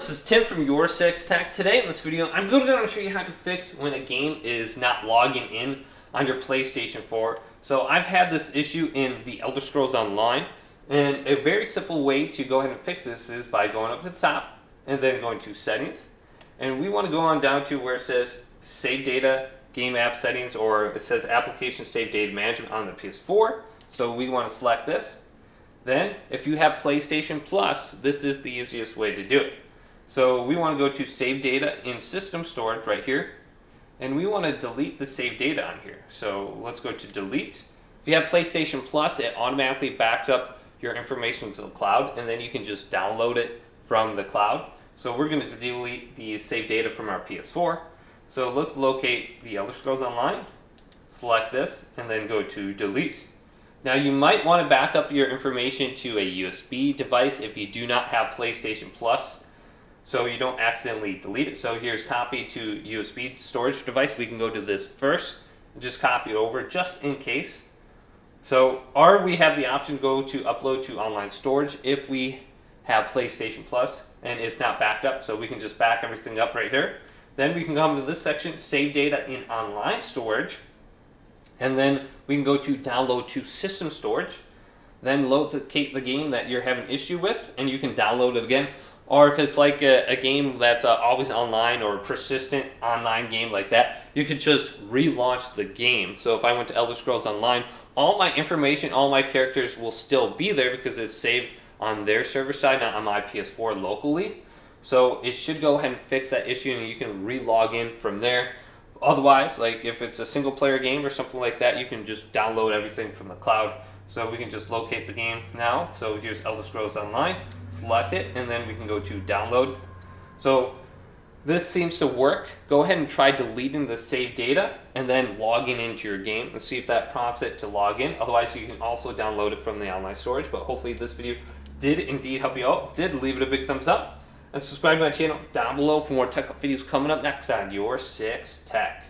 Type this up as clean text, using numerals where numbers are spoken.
This is Tim from Your 6 Tech. Today in this video, I'm going to show you how to fix when a game is not logging in on your PlayStation 4. So I've had this issue in the Elder Scrolls Online, and a very simple way to go ahead and fix this is by going up to the top and then going to Settings. And we want to go on down to where it says Save Data, Game App Settings, or it says Application Save Data Management on the PS4. So we want to select this. Then, if you have PlayStation Plus, this is the easiest way to do it. So we want to go to Save Data in System Storage right here, and we want to delete the saved data on here. So let's go to Delete. If you have PlayStation Plus, it automatically backs up your information to the cloud, and then you can just download it from the cloud. So we're going to delete the saved data from our PS4. So let's locate the Elder Scrolls Online, select this, and then go to Delete. Now you might want to back up your information to a USB device if you do not have PlayStation Plus, so you don't accidentally delete it. So here's copy to USB storage device. We can go to this first and just copy it over just in case. So, or we have the option to go to upload to online storage if we have PlayStation Plus and it's not backed up, so we can just back everything up right here. Then we can come to this section, Save Data in Online Storage, and then we can go to Download to System Storage, then locate the game that you're having issue with, and you can download it again. Or if it's like a game that's always online or a persistent online game like that, you could just relaunch the game. So if I went to Elder Scrolls Online, all my information, all my characters will still be there because it's saved on their server side, not on my PS4 locally. So it should go ahead and fix that issue, and you can re-log in from there. Otherwise, like if it's a single player game or something like that, you can just download everything from the cloud. So we can just locate the game now. So here's Elder Scrolls Online, select it, and then we can go to download. So this seems to work. Go ahead and try deleting the saved data and then logging into your game and see if that prompts it to log in. Otherwise, you can also download it from the online storage. But hopefully this video did indeed help you out. If it did, leave it a big thumbs up and subscribe to my channel down below for more tech videos coming up next on Your 6 Tech.